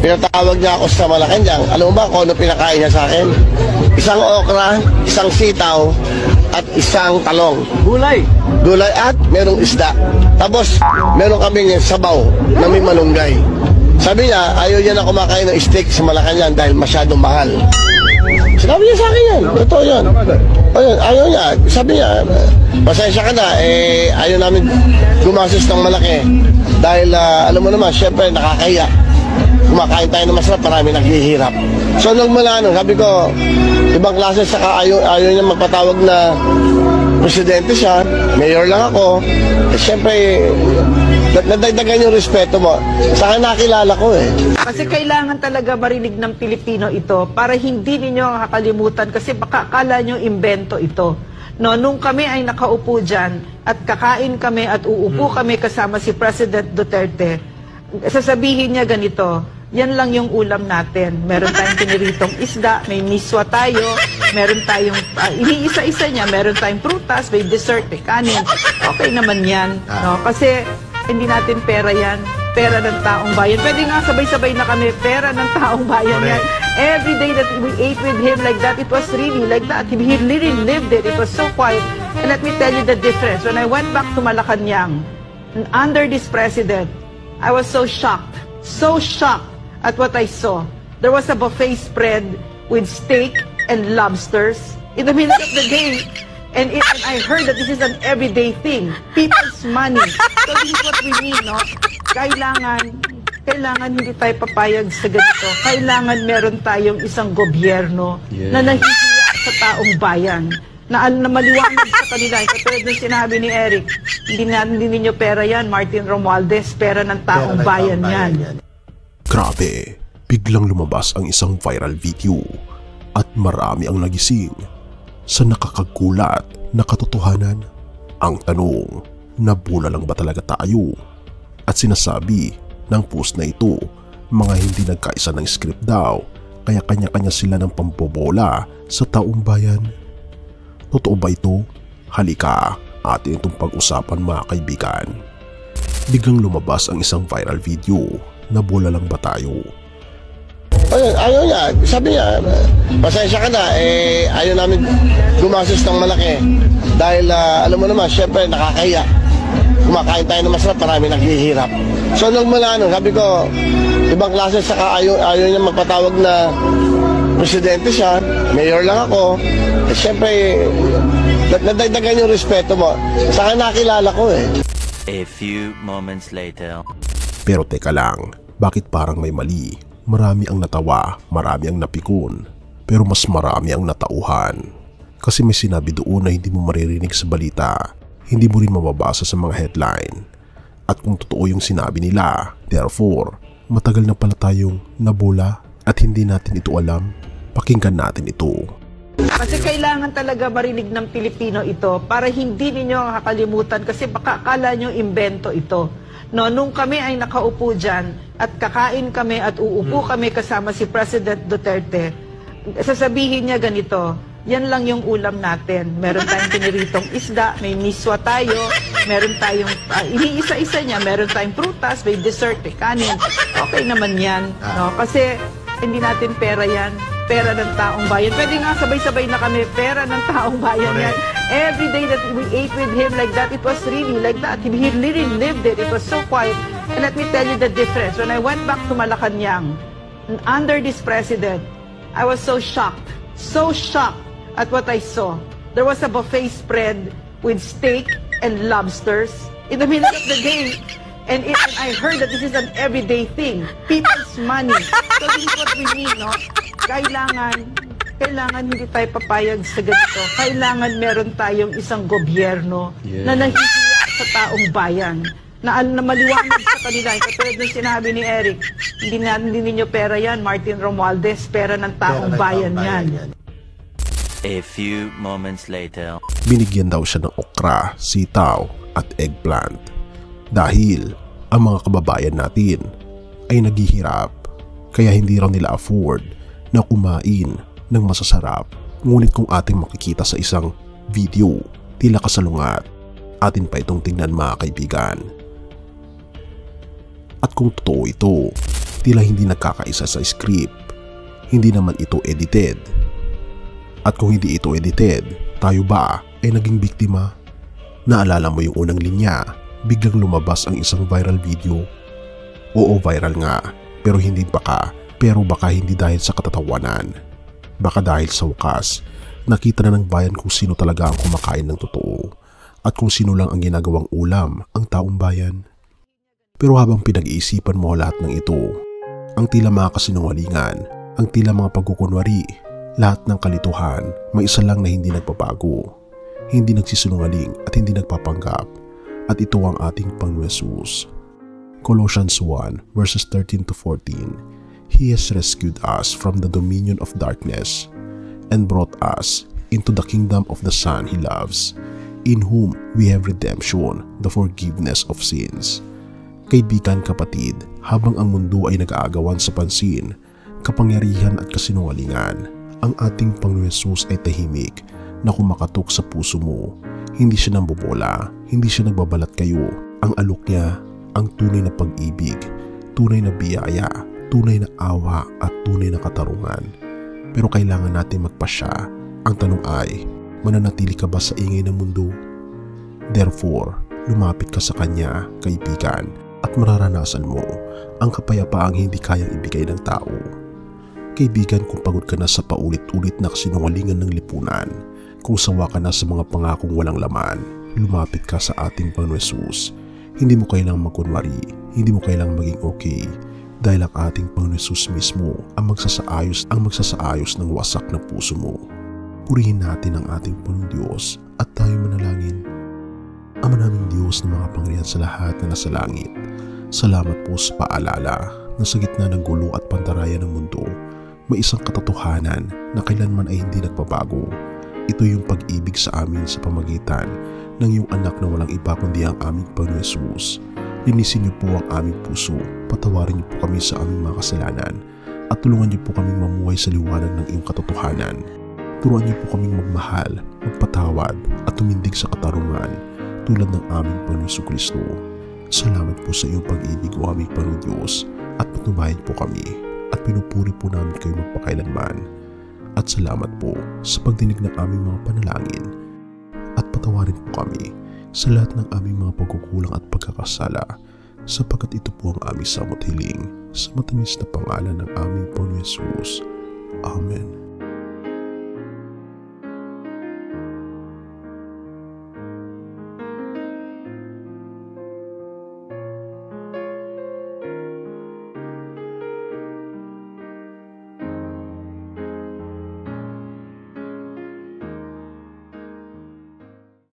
Pinatawag niya ako sa Malacanang. Alam mo ba kung ano pinakain niya sa akin? Isang okra, isang sitaw, at isang talong. Gulay. Gulay at merong isda. Tapos meron kaming sabaw na may malunggay. Sabi niya, ayaw niya na kumakain ng steak sa Malacanang dahil masyadong mahal. Sinabi niya sa akin yan. Totoo yun. Ayaw niya. Sabi niya, pasensya ka na. Ayaw namin gumastos ng malaki. Dahil alam mo naman, syempre nakakahiya. Kumakain tayo ng masarap, marami naghihirap. So nung mula nun, sabi ko, ibang klase, saka ayaw niya magpatawag na presidente siya, mayor lang ako. Siyempre, nadagdagan yung respeto mo. Saka nakilala ko Kasi kailangan talaga marinig ng Pilipino ito para hindi ninyo kakalimutan kasi baka akala nyo imbento ito. No, nung kami ay nakaupo dyan at kakain kami at uupo kami kasama si President Duterte, sasabihin niya ganito, yan lang yung ulam natin. Meron tayong piniritong isda, may miswa tayo, meron tayong, iniisa-isa niya, meron tayong prutas, may dessert, may kanin. Okay naman yan. No? Kasi hindi natin pera yan. Pera ng taong bayan. Pwede nga sabay-sabay na kami, pera ng taong bayan yan. Every day that we ate with him like that, it was really like that. He really lived it. It was so quiet. And let me tell you the difference. When I went back to Malacanang, under this president, I was so shocked at what I saw. There was a buffet spread with steak and lobsters in the middle of the day. And I heard that this is an everyday thing. People's money. So this is what we need, no? Kailangan hindi tayo papayag sa ganito. Kailangan meron tayong isang gobyerno na nahihiya sa taong bayan. Na maliwanag sa kanila. Katulad ng sinabi ni Eric, hindi ninyo pera yan, Martin Romualdez, pera ng taong bayan yan. Grabe, biglang lumabas ang isang viral video at marami ang nagising sa nakakagulat na katotohanan. Ang tanong, nabula lang ba talaga tayo? At sinasabi ng post na ito, mga hindi nagkaisa ng script daw, kaya kanya-kanya sila ng pambobola sa taong bayan. Totoo ba ito? Halika, atin itong pag-usapan mga kaibigan. Biglang lumabas ang isang viral video, nabula lang ba tayo? Ayaw niya. Sabi niya, pasensya ka na. Ayaw namin gumastos ng malaki. Dahil alam mo naman, syempre nakakahiya. Kumakain tayo ng masarap, marami naghihirap. So nung mula nun, sabi ko, ibang klase, saka ayaw niya magpatawag na presidente siya, mayor lang ako. Siyempre, nadagdagan yung respeto mo. Saka nakilala ko A few moments later. Pero teka lang, bakit parang may mali? Marami ang natawa, marami ang napikon, pero mas marami ang natauhan. Kasi may sinabi doon na hindi mo maririnig sa balita, hindi mo rin mababasa sa mga headline. At kung totoo yung sinabi nila, therefore, matagal na pala tayong nabula at hindi natin ito alam. Pakinggan natin ito. Kasi kailangan talaga marinig ng Pilipino ito para hindi ninyo kakalimutan kasi baka akala nyo imbento ito. No, nung kami ay nakaupo dyan at kakain kami at uupo kami kasama si President Duterte, sasabihin niya ganito, yan lang yung ulam natin. Meron tayong piniritong isda, may miswa tayo, meron tayong, iniisa-isa niya, meron tayong prutas, may dessert, may kanin. Okay naman yan. No? Kasi hindi natin pera yan. Pera ng taong bayan. Pwede nga sabay-sabay na kami, pera ng taong bayan yan. Every day that we ate with him like that, it was really like that. He really lived it. It was so quiet. And let me tell you the difference. When I went back to Malacanang, under this president, I was so shocked at what I saw. There was a buffet spread with steak and lobsters in the middle of the day. And I heard that this is an everyday thing. People's money. So this is what we need, no? Kailangan hindi tayo papayag sa ganito. Kailangan meron tayong isang gobyerno na nahihiya sa taong bayan. Na maliwanag sa kanila. Katulad ng sinabi ni Eric, hindi ninyo pera yan, Martin Romualdez, pera ng taong bayan yan. A few moments later. Binigyan daw siya ng okra, sitaw at eggplant. Dahil ang mga kababayan natin ay naghihirap, kaya hindi raw nila afford na kumain ng masasarap. Ngunit kung ating makikita sa isang video, tila kasalungat. Atin pa itong tingnan mga kaibigan. At kung totoo ito, tila hindi nagkakaisa sa script. Hindi naman ito edited. At kung hindi ito edited, tayo ba ay naging biktima? Naalala mo yung unang linya, biglang lumabas ang isang viral video. Oo, viral nga, pero baka hindi dahil sa katatawanan. Baka dahil sa wakas, nakita na ng bayan kung sino talaga ang kumakain ng totoo at kung sino lang ang ginagawang ulam ang taong bayan. Pero habang pinag-iisipan mo lahat ng ito, ang tila mga kasinungalingan, ang tila mga pagkukunwari, lahat ng kalituhan, may isa lang na hindi nagbabago, hindi nagsisinungaling at hindi nagpapanggap, at ito ang ating Panginoon Jesus. Colossians 1 verses 13 to 14. He has rescued us from the dominion of darkness and brought us into the kingdom of the Son He loves, in whom we have redemption, the forgiveness of sins. Kaibigan, kapatid, habang ang mundo ay nag-aagawan sa pansin, kapangyarihan at kasinungalingan, ang ating Panginoon Jesus ay tahimik na kumakatok sa puso mo. Hindi siya nambobola, hindi siya nagbabalat kayo. Ang alok niya, ang tunay na pag-ibig, tunay na biyaya, tunay na awa at tunay na katarungan. Pero kailangan natin magpasya. Ang tanong ay, mananatili ka ba sa ingay ng mundo? Therefore, lumapit ka sa Kanya, kaibigan, at mararanasan mo ang kapayapaang hindi kayang ibigay ng tao. Kaibigan, kung pagod ka na sa paulit-ulit na kasinungalingan ng lipunan, kung sawa ka na sa mga pangakong walang laman, lumapit ka sa ating Panginoon Jesus. Hindi mo kailangang magkunwari, hindi mo kailangang maging okay, dahil ang ating Panginoon Jesus mismo ang magsasaayos ng wasak na puso mo. Purihin natin ang ating Panginoon Diyos at tayo manalangin. Ama naming Diyos na mga pangyarihan sa lahat na nasa langit, salamat po sa paalala na sa gitna ng gulo at pandaraya ng mundo, may isang katotohanan na kailanman ay hindi nagbabago. Ito yung pag-ibig sa amin sa pamagitan ng iyong anak na walang iba kundi ang aming Panginoon Jesus. Linisin niyo po ang aming puso, patawarin niyo po kami sa aming mga kasalanan, at tulungan niyo po kaming mamuhay sa liwanag ng iyong katotohanan. Turuan niyo po kaming magmahal, magpatawad, at tumindig sa katarungan, tulad ng aming Panginoon Jesucristo. Salamat po sa iyong pag-ibig, o aming Panginoon Diyos, at patunayan po kami, at pinupuri po namin kayo magpakailanman. At salamat po sa pagdinig ng aming mga panalangin, at patawarin po kami sa lahat ng aming mga pagkukulang at pagkakasala, sapagkat ito po ang aming samot hiling sa matamis na pangalan ng aming Panginoon Jesus. Amen.